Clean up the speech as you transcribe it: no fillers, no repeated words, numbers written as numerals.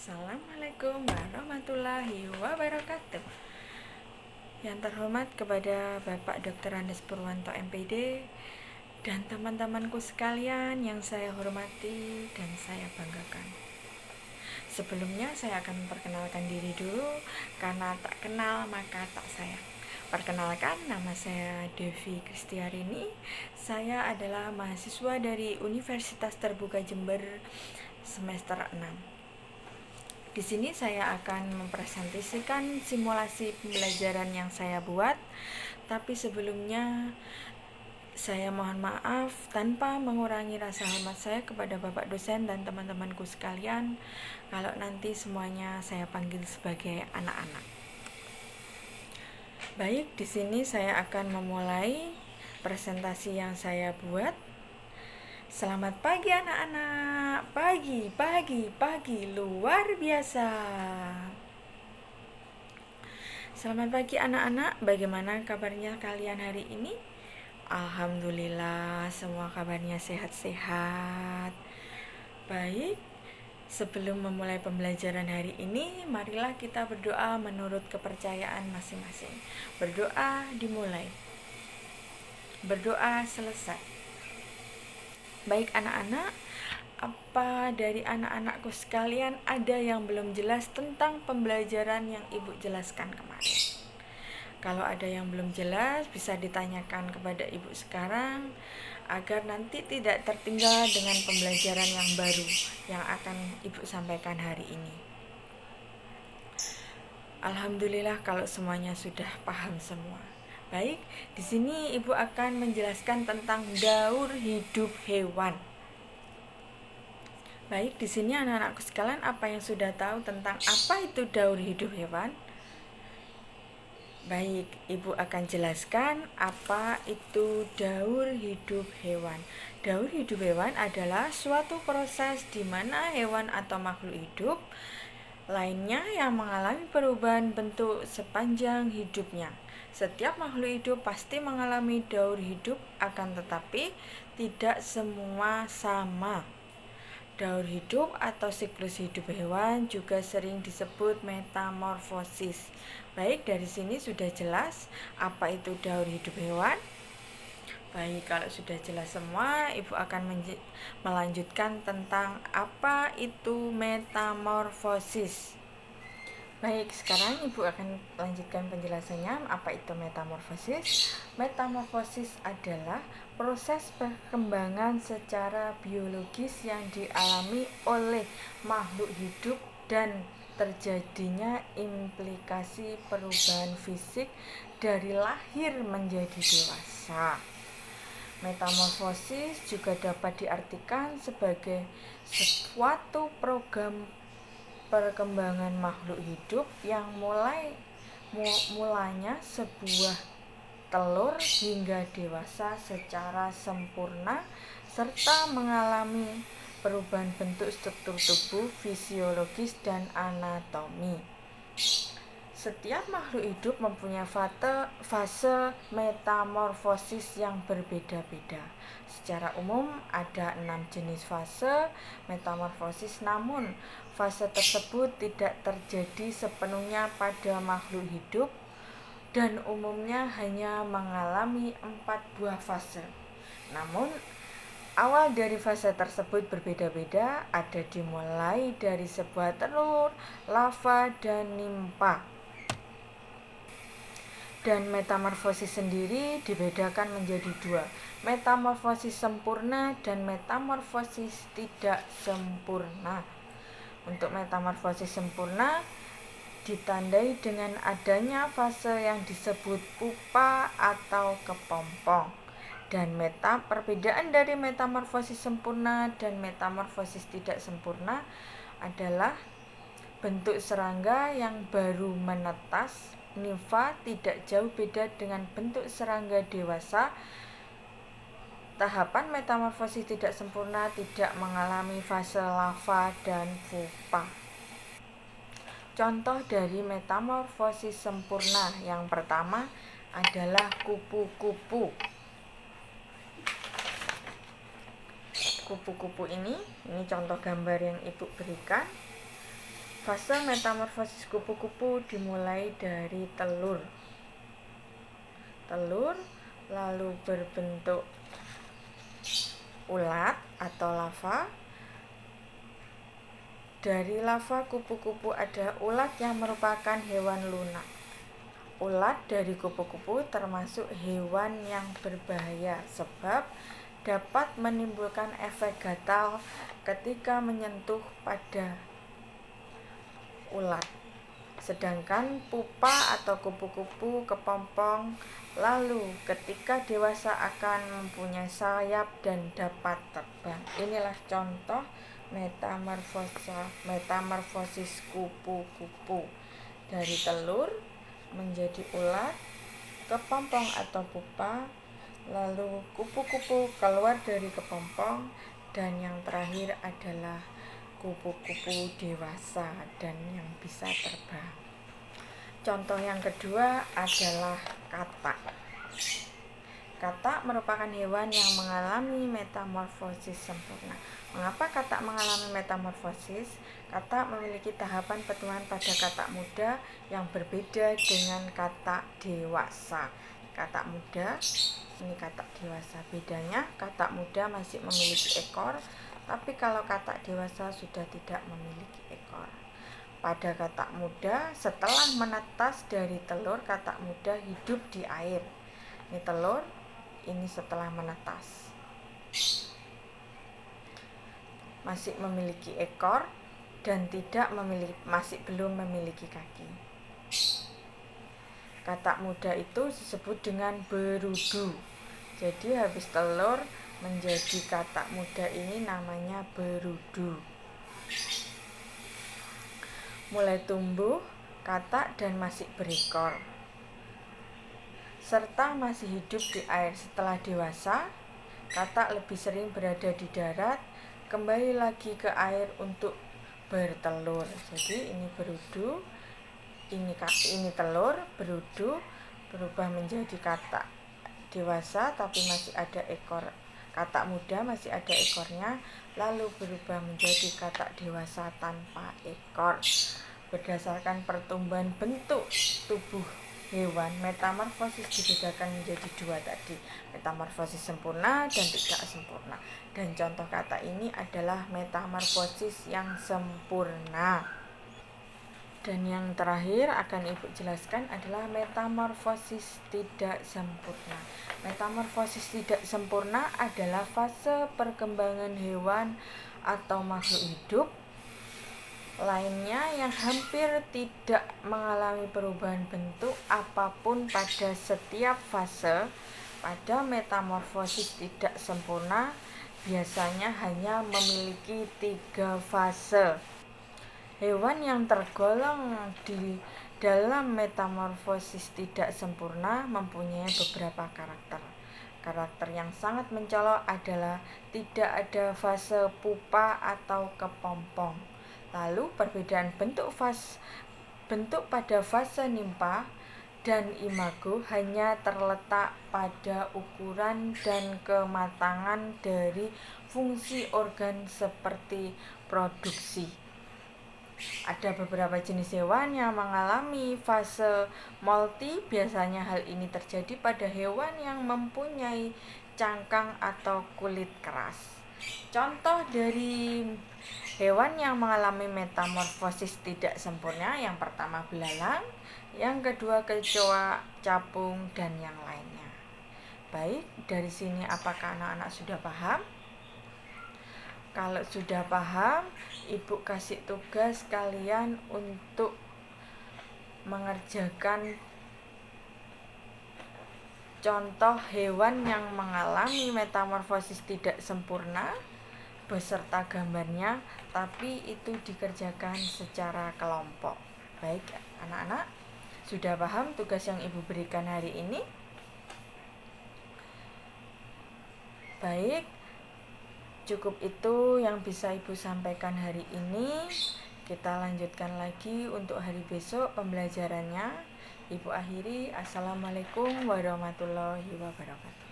Assalamualaikum warahmatullahi wabarakatuh. Yang terhormat kepada Bapak Dr. Andes Purwanto MPD dan teman-temanku sekalian yang saya hormati dan saya banggakan. Sebelumnya saya akan memperkenalkan diri dulu, karena tak kenal maka tak sayang. Perkenalkan, nama saya Devi Kristiarini. Saya adalah mahasiswa dari Universitas Terbuka Jember semester 6. Di sini saya akan mempresentasikan simulasi pembelajaran yang saya buat. Tapi sebelumnya saya mohon maaf tanpa mengurangi rasa hormat saya kepada Bapak dosen dan teman-temanku sekalian kalau nanti semuanya saya panggil sebagai anak-anak. Baik, di sini saya akan memulai presentasi yang saya buat. Selamat pagi anak-anak, pagi, luar biasa. Selamat pagi anak-anak, bagaimana kabarnya kalian hari ini? Alhamdulillah, semua kabarnya sehat-sehat. Baik, sebelum memulai pembelajaran hari ini, marilah kita berdoa menurut kepercayaan masing-masing. Berdoa dimulai, berdoa selesai. Baik anak-anak, apa dari anak-anakku sekalian ada yang belum jelas tentang pembelajaran yang Ibu jelaskan kemarin? Kalau ada yang belum jelas, bisa ditanyakan kepada Ibu sekarang agar nanti tidak tertinggal dengan pembelajaran yang baru yang akan Ibu sampaikan hari ini. Alhamdulillah kalau semuanya sudah paham semua. Baik, di sini Ibu akan menjelaskan tentang daur hidup hewan. Baik, di sini anak-anakku sekalian, apa yang sudah tahu tentang apa itu daur hidup hewan? Baik, Ibu akan jelaskan apa itu daur hidup hewan. Daur hidup hewan adalah suatu proses di mana hewan atau makhluk hidup lainnya yang mengalami perubahan bentuk sepanjang hidupnya. Setiap makhluk hidup pasti mengalami daur hidup, akan tetapi tidak semua sama. Daur hidup atau siklus hidup hewan juga sering disebut metamorfosis. Baik, dari sini sudah jelas apa itu daur hidup hewan. Baik, kalau sudah jelas semua, Ibu akan melanjutkan tentang apa itu metamorfosis. Baik, sekarang Ibu akan lanjutkan penjelasannya apa itu metamorfosis. Metamorfosis adalah proses perkembangan secara biologis yang dialami oleh makhluk hidup dan terjadinya implikasi perubahan fisik dari lahir menjadi dewasa. Metamorfosis juga dapat diartikan sebagai suatu program perkembangan makhluk hidup yang mulanya sebuah telur hingga dewasa secara sempurna serta mengalami perubahan bentuk struktur tubuh, fisiologis, dan anatomi. Setiap makhluk hidup mempunyai fase metamorfosis yang berbeda-beda. Secara umum ada 6 jenis fase metamorfosis, namun fase tersebut tidak terjadi sepenuhnya pada makhluk hidup dan umumnya hanya mengalami 4 buah fase. Namun awal dari fase tersebut berbeda-beda, ada dimulai dari sebuah telur, larva, dan nimpa. Dan metamorfosis sendiri dibedakan menjadi 2, metamorfosis sempurna dan metamorfosis tidak sempurna. Untuk metamorfosis sempurna ditandai dengan adanya fase yang disebut pupa atau kepompong. Dan perbedaan dari metamorfosis sempurna dan metamorfosis tidak sempurna adalah bentuk serangga yang baru menetas, nimfa, tidak jauh beda dengan bentuk serangga dewasa. Tahapan metamorfosis tidak sempurna tidak mengalami fase larva dan pupa. Contoh dari metamorfosis sempurna yang pertama adalah kupu-kupu. Kupu-kupu ini contoh gambar yang Ibu berikan. Fase metamorfosis kupu-kupu dimulai dari telur, lalu berbentuk ulat atau larva. Dari larva kupu-kupu ada ulat yang merupakan hewan lunak. Ulat dari kupu-kupu termasuk hewan yang berbahaya sebab dapat menimbulkan efek gatal ketika menyentuh pada ulat. Sedangkan pupa atau kupu-kupu kepompong lalu ketika dewasa akan mempunyai sayap dan dapat terbang. Inilah contoh metamorfosis kupu-kupu, dari telur menjadi ulat, kepompong atau pupa, lalu kupu-kupu keluar dari kepompong, dan yang terakhir adalah kupu-kupu dewasa dan yang bisa terbang. Contoh yang kedua adalah katak. Katak merupakan hewan yang mengalami metamorfosis sempurna. Mengapa katak mengalami metamorfosis? Katak memiliki tahapan pertumbuhan pada katak muda yang berbeda dengan katak dewasa. Katak muda, ini katak dewasa. Bedanya, katak muda masih memiliki ekor, tapi kalau katak dewasa sudah tidak memiliki ekor. Pada katak muda, setelah menetas dari telur, katak muda hidup di air. Ini telur, ini setelah menetas. Masih memiliki ekor dan masih belum memiliki kaki. Katak muda itu disebut dengan berudu. Jadi habis telur menjadi katak muda ini namanya berudu. Mulai tumbuh katak dan masih berekor, serta masih hidup di air. Setelah dewasa, katak lebih sering berada di darat, kembali lagi ke air untuk bertelur. Jadi ini berudu, ini telur, berudu, berubah menjadi katak dewasa tapi masih ada ekor. Katak muda masih ada ekornya, lalu berubah menjadi katak dewasa tanpa ekor. Berdasarkan pertumbuhan bentuk tubuh hewan, metamorfosis dibedakan menjadi dua tadi, metamorfosis sempurna dan tidak sempurna. Dan contoh katak ini adalah metamorfosis yang sempurna. Dan yang terakhir akan Ibu jelaskan adalah metamorfosis tidak sempurna. Metamorfosis tidak sempurna adalah fase perkembangan hewan atau makhluk hidup lainnya yang hampir tidak mengalami perubahan bentuk apapun pada setiap fase. Pada metamorfosis tidak sempurna biasanya hanya memiliki 3 fase. Hewan yang tergolong di dalam metamorfosis tidak sempurna mempunyai beberapa karakter. Karakter yang sangat mencolok adalah tidak ada fase pupa atau kepompong. Lalu perbedaan bentuk pada fase nimpa dan imago hanya terletak pada ukuran dan kematangan dari fungsi organ seperti produksi. Ada beberapa jenis hewan yang mengalami fase molti. Biasanya hal ini terjadi pada hewan yang mempunyai cangkang atau kulit keras. Contoh dari hewan yang mengalami metamorfosis tidak sempurna, yang pertama belalang, yang kedua kecoa, capung, dan yang lainnya. Baik, dari sini apakah anak-anak sudah paham? Kalau sudah paham, Ibu kasih tugas kalian untuk mengerjakan contoh hewan yang mengalami metamorfosis tidak sempurna beserta gambarnya, tapi itu dikerjakan secara kelompok. Baik, anak-anak, sudah paham tugas yang Ibu berikan hari ini? Baik, cukup itu yang bisa Ibu sampaikan hari ini. Kita lanjutkan lagi untuk hari besok pembelajarannya. Ibu akhiri, Assalamualaikum warahmatullahi wabarakatuh.